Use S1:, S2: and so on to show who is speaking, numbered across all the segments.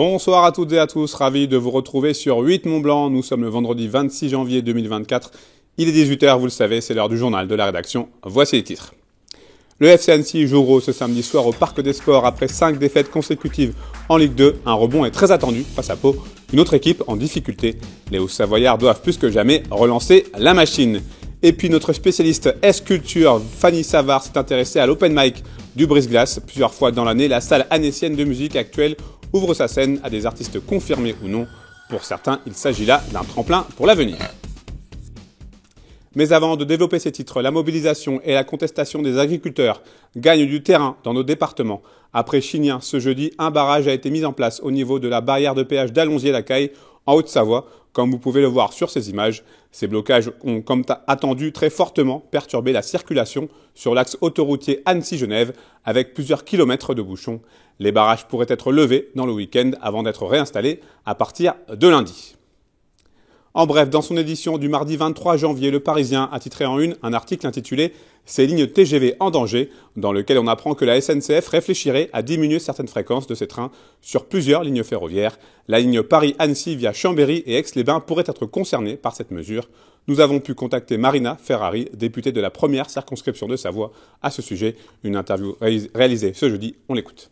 S1: Bonsoir à toutes et à tous, ravi de vous retrouver sur 8 Mont-Blanc. Nous sommes le vendredi 26 janvier 2024. Il est 18h, vous le savez, c'est l'heure du journal de la rédaction. Voici les titres. Le FC Annecy joue gros ce samedi soir au Parc des Sports après 5 défaites consécutives en Ligue 2. Un rebond est très attendu face à Pau, une autre équipe en difficulté. Les Hauts-Savoyards doivent plus que jamais relancer la machine. Et puis notre spécialiste S-Culture, Fanny Savard, s'est intéressée à l'open mic du Brise-Glace. Plusieurs fois dans l'année, la salle annécienne de musique actuelle ouvre sa scène à des artistes confirmés ou non. Pour certains, il s'agit là d'un tremplin pour l'avenir. Mais avant de développer ces titres, la mobilisation et la contestation des agriculteurs gagnent du terrain dans nos départements. Après Chignin, ce jeudi, un barrage a été mis en place au niveau de la barrière de péage d'Allonzier-la-Caille, en Haute-Savoie, comme vous pouvez le voir sur ces images. Ces blocages ont, comme attendu, très fortement perturbé la circulation sur l'axe autoroutier Annecy-Genève, avec plusieurs kilomètres de bouchons. Les barrages pourraient être levés dans le week-end avant d'être réinstallés à partir de lundi. En bref, dans son édition du mardi 23 janvier, Le Parisien a titré en une un article intitulé « Ces lignes TGV en danger », dans lequel on apprend que la SNCF réfléchirait à diminuer certaines fréquences de ses trains sur plusieurs lignes ferroviaires. La ligne Paris-Annecy via Chambéry et Aix-les-Bains pourrait être concernée par cette mesure. Nous avons pu contacter Marina Ferrari, députée de la première circonscription de Savoie, à ce sujet. Une interview réalisée ce jeudi, on l'écoute.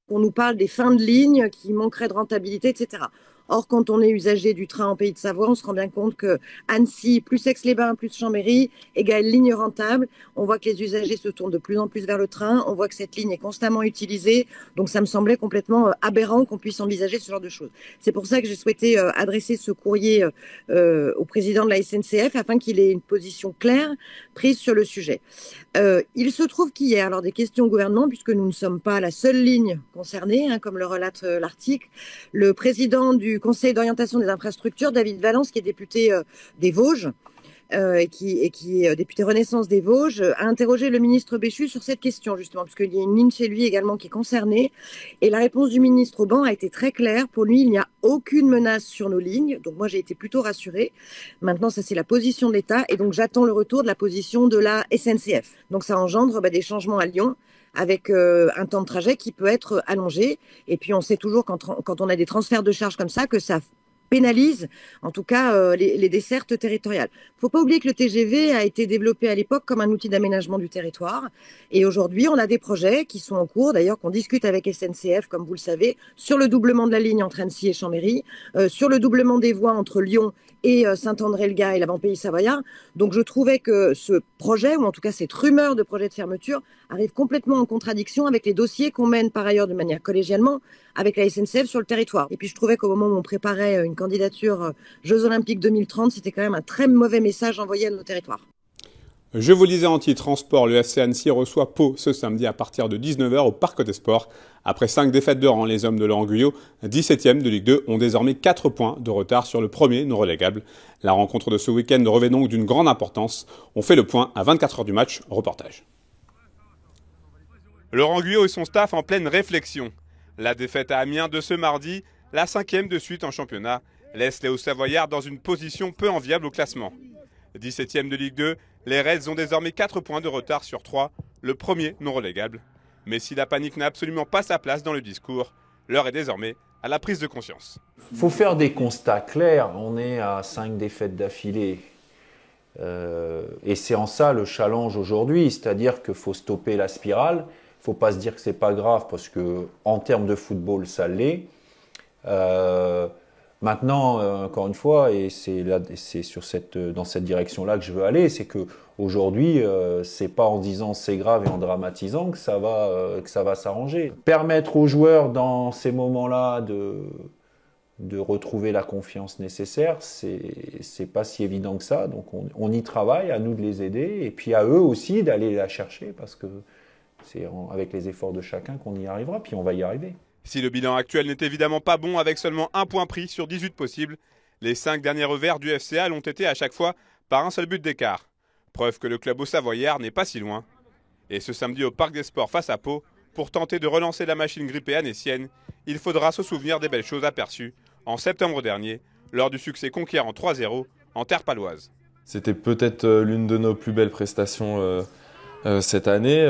S2: On nous parle des fins de ligne qui manqueraient de rentabilité, etc. Or, quand on est usager du train en Pays de Savoie, on se rend bien compte que Annecy plus Aix-les-Bains plus Chambéry égale ligne rentable. On voit que les usagers se tournent de plus en plus vers le train. On voit que cette ligne est constamment utilisée. Donc, ça me semblait complètement aberrant qu'on puisse envisager ce genre de choses. C'est pour ça que j'ai souhaité adresser ce courrier au président de la SNCF afin qu'il ait une position claire prise sur le sujet. Il se trouve qu'hier, lors des questions au gouvernement, puisque nous ne sommes pas la seule ligne concernée, comme le relate l'article, le président du Conseil d'orientation des infrastructures, David Valence, qui est député des Vosges, et qui est député Renaissance des Vosges, a interrogé le ministre Béchu sur cette question, justement, parce qu'il y a une ligne chez lui également qui est concernée. Et la réponse du ministre au banc a été très claire. Pour lui, il n'y a aucune menace sur nos lignes. Donc moi, j'ai été plutôt rassurée. Maintenant, ça, c'est la position de l'État. Et donc, j'attends le retour de la position de la SNCF. Donc, ça engendre des changements à Lyon, avec un temps de trajet qui peut être allongé. Et puis, on sait toujours quand on a des transferts de charges comme ça que ça pénalise, en tout cas, les dessertes territoriales. Il ne faut pas oublier que le TGV a été développé à l'époque comme un outil d'aménagement du territoire. Et aujourd'hui, on a des projets qui sont en cours, d'ailleurs, qu'on discute avec SNCF, comme vous le savez, sur le doublement de la ligne entre Annecy et Chambéry, sur le doublement des voies entre Lyon et Saint-André-le-Gard et l'avant-pays savoyard. Donc, je trouvais que ce projet, ou en tout cas cette rumeur de projet de fermeture, arrive complètement en contradiction avec les dossiers qu'on mène par ailleurs de manière collégialement avec la SNCF sur le territoire. Et puis, je trouvais qu'au moment où on préparait une candidature Jeux Olympiques 2030, c'était quand même un très mauvais message envoyé à nos territoires.
S1: Je vous le disais en titre, en sport, le FC Annecy reçoit Pau ce samedi à partir de 19h au Parc des Sports. Après 5 défaites de rang, les hommes de Laurent Guyot, 17e de Ligue 2, ont désormais 4 points de retard sur le premier non relégable. La rencontre de ce week-end revêt donc d'une grande importance. On fait le point à 24h du match. Reportage. Laurent Guyot et son staff en pleine réflexion. La défaite à Amiens de ce mardi, la 5e de suite en championnat, laisse les Hauts-Savoyards dans une position peu enviable au classement. 17e de Ligue 2, les Reds ont désormais 4 points de retard sur 3, le premier non relégable. Mais si la panique n'a absolument pas sa place dans le discours, l'heure est désormais à la prise de conscience.
S3: Il faut faire des constats clairs. On est à 5 défaites d'affilée. Et c'est en ça le challenge aujourd'hui, c'est-à-dire qu'il faut stopper la spirale. Il ne faut pas se dire que ce n'est pas grave parce qu'en termes de football, ça l'est. Maintenant, encore une fois, et c'est dans cette direction-là que je veux aller, c'est qu'aujourd'hui, ce n'est pas en disant c'est grave et en dramatisant que ça va s'arranger. Permettre aux joueurs dans ces moments-là de retrouver la confiance nécessaire, c'est pas si évident que ça. Donc on y travaille, à nous de les aider, et puis à eux aussi d'aller la chercher, parce que c'est avec les efforts de chacun qu'on y arrivera, puis on va y arriver.
S1: Si le bilan actuel n'est évidemment pas bon avec seulement 1 point pris sur 18 possibles, les 5 derniers revers du FCA l'ont été à chaque fois par un seul but d'écart. Preuve que le club Haut-Savoyard n'est pas si loin. Et ce samedi au Parc des Sports face à Pau, pour tenter de relancer la machine grippée annécienne, il faudra se souvenir des belles choses aperçues en septembre dernier, lors du succès conquérant 3-0 en terre paloise.
S4: C'était peut-être l'une de nos plus belles prestations cette année.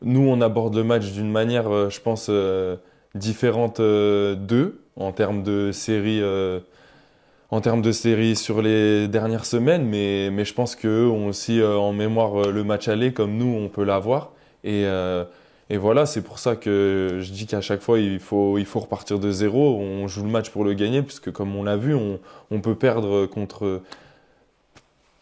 S4: Nous, on aborde le match d'une manière, je pense, différentes d'eux en termes de séries sur les dernières semaines, mais je pense qu'eux ont aussi en mémoire le match aller comme nous on peut l'avoir. Et voilà, c'est pour ça que je dis qu'à chaque fois il faut repartir de zéro. On joue le match pour le gagner, puisque comme on l'a vu, on peut perdre contre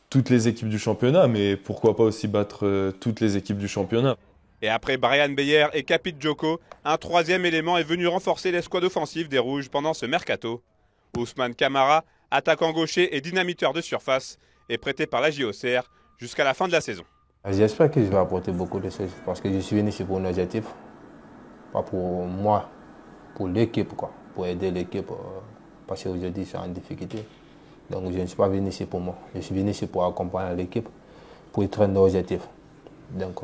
S4: toutes les équipes du championnat, mais pourquoi pas aussi battre toutes les équipes du championnat.
S1: Et après Brian Beyer et Capit Djoko, un troisième élément est venu renforcer l'escouade offensive des Rouges pendant ce mercato. Ousmane Camara, attaquant gaucher et dynamiteur de surface, est prêté par la JOCR jusqu'à la fin de la saison.
S5: J'espère que je vais apporter beaucoup de choses parce que je suis venu ici pour un objectif, pas pour moi, pour l'équipe, pour aider l'équipe, parce qu'aujourd'hui je suis en difficulté. Donc je ne suis pas venu ici pour moi, je suis venu ici pour accompagner l'équipe, pour être un objectif. Donc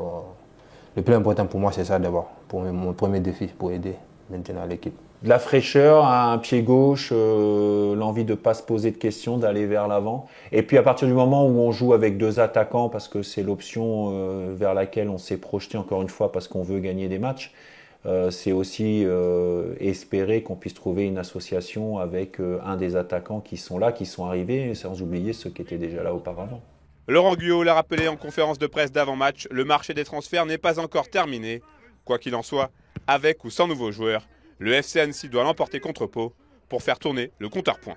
S5: le plus important pour moi c'est ça d'abord, pour mon premier défi, pour aider maintenant l'équipe.
S3: De la fraîcheur, un pied gauche, l'envie de ne pas se poser de questions, d'aller vers l'avant. Et puis à partir du moment où on joue avec deux attaquants, parce que c'est l'option vers laquelle on s'est projeté encore une fois parce qu'on veut gagner des matchs, c'est aussi espérer qu'on puisse trouver une association avec un des attaquants qui sont là, qui sont arrivés, sans oublier ceux qui étaient déjà là auparavant.
S1: Laurent Guyot l'a rappelé en conférence de presse d'avant-match, le marché des transferts n'est pas encore terminé. Quoi qu'il en soit, avec ou sans nouveaux joueurs, le FC Annecy doit l'emporter contre Pau pour faire tourner le compteur point.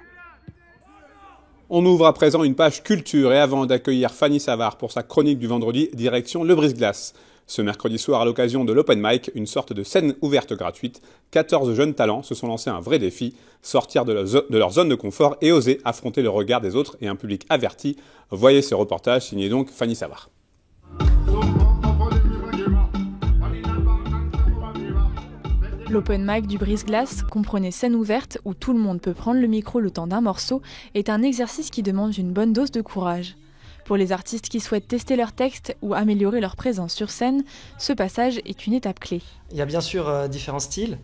S1: On ouvre à présent une page culture et avant d'accueillir Fanny Savard pour sa chronique du vendredi, direction le Brise-Glace. Ce mercredi soir, à l'occasion de l'Open Mic, une sorte de scène ouverte gratuite, 14 jeunes talents se sont lancés un vrai défi, sortir de leur zone de confort et oser affronter le regard des autres et un public averti. Voyez ce reportage signé donc Fanny Savard.
S6: L'Open Mic du Brise-Glace, comprenez scène ouverte où tout le monde peut prendre le micro le temps d'un morceau, est un exercice qui demande une bonne dose de courage. Pour les artistes qui souhaitent tester leur texte ou améliorer leur présence sur scène, ce passage est une étape clé.
S7: Il y a bien sûr différents styles,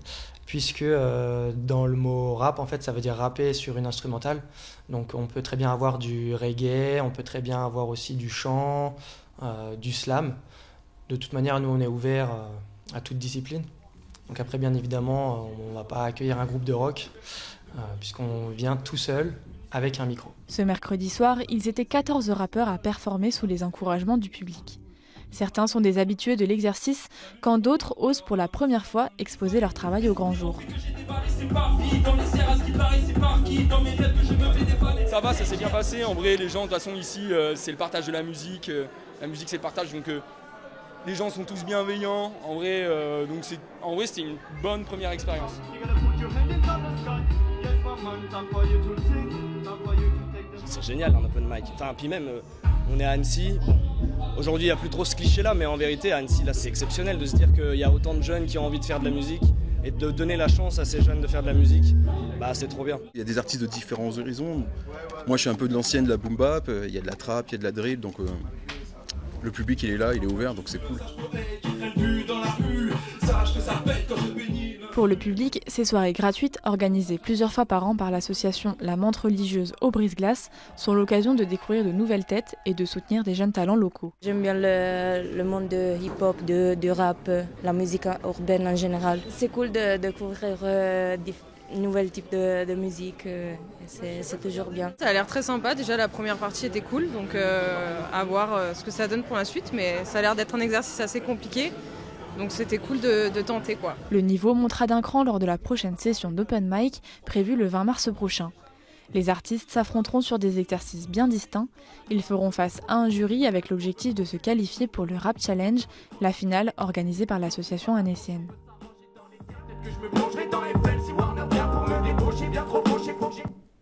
S7: puisque dans le mot rap, en fait, ça veut dire rapper sur une instrumentale. Donc on peut très bien avoir du reggae, on peut très bien avoir aussi du chant, du slam. De toute manière, nous, on est ouvert à toute discipline. Donc après, bien évidemment, on ne va pas accueillir un groupe de rock, puisqu'on vient tout seul avec un micro.
S6: Ce mercredi soir, ils étaient 14 rappeurs à performer sous les encouragements du public. Certains sont des habitués de l'exercice, quand d'autres osent pour la première fois exposer leur travail au grand jour.
S8: Ça s'est bien passé. En vrai, les gens, de toute façon, ici, c'est le partage de la musique. La musique, c'est le partage, donc les gens sont tous bienveillants. En vrai, c'était une bonne première expérience.
S9: C'est génial un open mic. Enfin, puis même, on est à Annecy. Aujourd'hui, il n'y a plus trop ce cliché-là, mais en vérité, à Annecy, là, c'est exceptionnel de se dire qu'il y a autant de jeunes qui ont envie de faire de la musique et de donner la chance à ces jeunes de faire de la musique. Bah, c'est trop bien.
S10: Il y a des artistes de différents horizons. Moi, je suis un peu de l'ancienne de la boom bap. Il y a de la trap, il y a de la drill, donc le public, il est là, il est ouvert, donc c'est cool.
S6: Pour le public, ces soirées gratuites, organisées plusieurs fois par an par l'association La Menthe Religieuse au Brise-Glace, sont l'occasion de découvrir de nouvelles têtes et de soutenir des jeunes talents locaux.
S11: J'aime bien le monde de hip-hop, de rap, la musique urbaine en général. C'est cool de découvrir des nouveaux types de musique, c'est toujours bien.
S12: Ça a l'air très sympa, déjà la première partie était cool, donc à voir ce que ça donne pour la suite, mais ça a l'air d'être un exercice assez compliqué. Donc c'était cool de tenter quoi.
S6: Le niveau montera d'un cran lors de la prochaine session d'Open Mic, prévue le 20 mars prochain. Les artistes s'affronteront sur des exercices bien distincts. Ils feront face à un jury avec l'objectif de se qualifier pour le Rap Challenge, la finale organisée par l'association annécienne.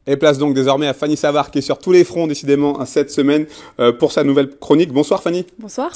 S1: Et place donc désormais à Fanny Savard qui est sur tous les fronts décidément cette semaine pour sa nouvelle chronique. Bonsoir Fanny.
S13: Bonsoir.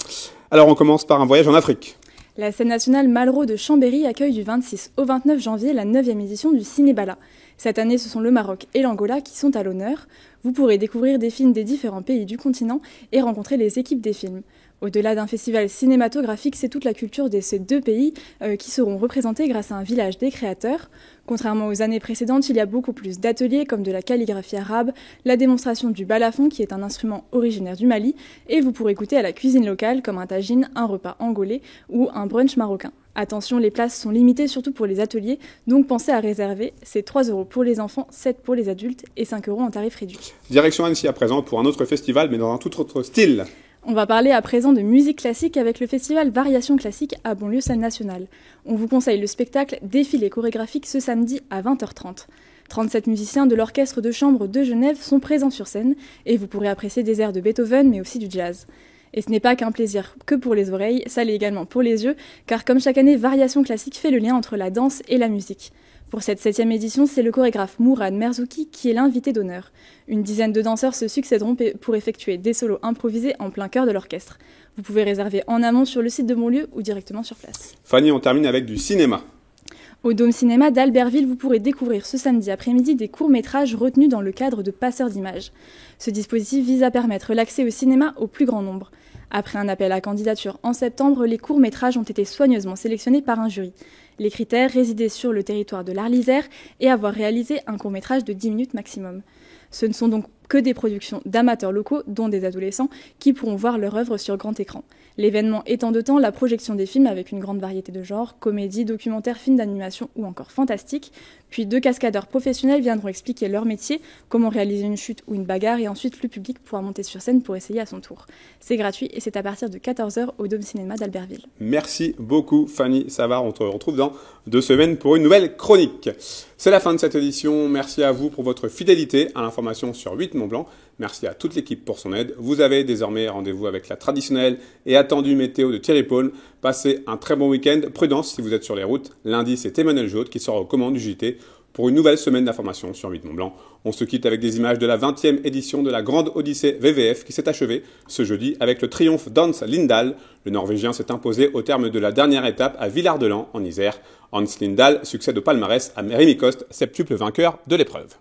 S1: Alors on commence par un voyage en Afrique.
S13: La scène nationale Malraux de Chambéry accueille du 26 au 29 janvier la 9e édition du Cinébala. Cette année, ce sont le Maroc et l'Angola qui sont à l'honneur. Vous pourrez découvrir des films des différents pays du continent et rencontrer les équipes des films. Au-delà d'un festival cinématographique, c'est toute la culture de ces deux pays qui seront représentés grâce à un village des créateurs. Contrairement aux années précédentes, il y a beaucoup plus d'ateliers comme de la calligraphie arabe, la démonstration du balafon qui est un instrument originaire du Mali, et vous pourrez goûter à la cuisine locale comme un tagine, un repas angolais ou un brunch marocain. Attention, les places sont limitées surtout pour les ateliers, donc pensez à réserver. C'est 3 € pour les enfants, 7 pour les adultes et 5 € en tarif réduit.
S1: Direction Annecy à présent pour un autre festival, mais dans un tout autre style.
S13: On va parler à présent de musique classique avec le festival Variation Classique à Bonlieu Salle Nationale. On vous conseille le spectacle Défilé chorégraphique ce samedi à 20h30. 37 musiciens de l'Orchestre de chambre de Genève sont présents sur scène et vous pourrez apprécier des airs de Beethoven mais aussi du jazz. Et ce n'est pas qu'un plaisir que pour les oreilles, ça l'est également pour les yeux, car comme chaque année, Variation Classique fait le lien entre la danse et la musique. Pour cette 7e édition, c'est le chorégraphe Mourad Merzouki qui est l'invité d'honneur. Une dizaine de danseurs se succéderont pour effectuer des solos improvisés en plein cœur de l'orchestre. Vous pouvez réserver en amont sur le site de Bonlieu ou directement sur place.
S1: Fanny, on termine avec du cinéma.
S13: Au Dôme Cinéma d'Albertville, vous pourrez découvrir ce samedi après-midi des courts-métrages retenus dans le cadre de Passeurs d'images. Ce dispositif vise à permettre l'accès au cinéma au plus grand nombre. Après un appel à candidature en septembre, les courts-métrages ont été soigneusement sélectionnés par un jury. Les critères résidaient sur le territoire de l'Arlisère et avoir réalisé un court-métrage de 10 minutes maximum. Ce ne sont donc que des productions d'amateurs locaux, dont des adolescents, qui pourront voir leur œuvre sur grand écran. L'événement étant de temps la projection des films avec une grande variété de genres, comédie, documentaire, films d'animation ou encore fantastique. Puis 2 cascadeurs professionnels viendront expliquer leur métier, comment réaliser une chute ou une bagarre, et ensuite le public pourra monter sur scène pour essayer à son tour. C'est gratuit et c'est à partir de 14h au Dôme Cinéma d'Albertville.
S1: Merci beaucoup Fanny Savard, on te retrouve dans 2 semaines pour une nouvelle chronique. C'est la fin de cette édition, merci à vous pour votre fidélité à l'information sur 8 Mont-Blanc. Merci à toute l'équipe pour son aide. Vous avez désormais rendez-vous avec la traditionnelle et attendue météo de Thierry Paul. Passez un très bon week-end. Prudence si vous êtes sur les routes. Lundi, c'est Emmanuel Jaude qui sera aux commandes du JT pour une nouvelle semaine d'information sur 8 Mont-Blanc. On se quitte avec des images de la 20e édition de la Grande Odyssée VVF qui s'est achevée ce jeudi avec le triomphe d'Hans Lindahl. Le Norvégien s'est imposé au terme de la dernière étape à Villard-de-Lans en Isère. Hans Lindahl succède au palmarès à Rémi Coste, septuple vainqueur de l'épreuve.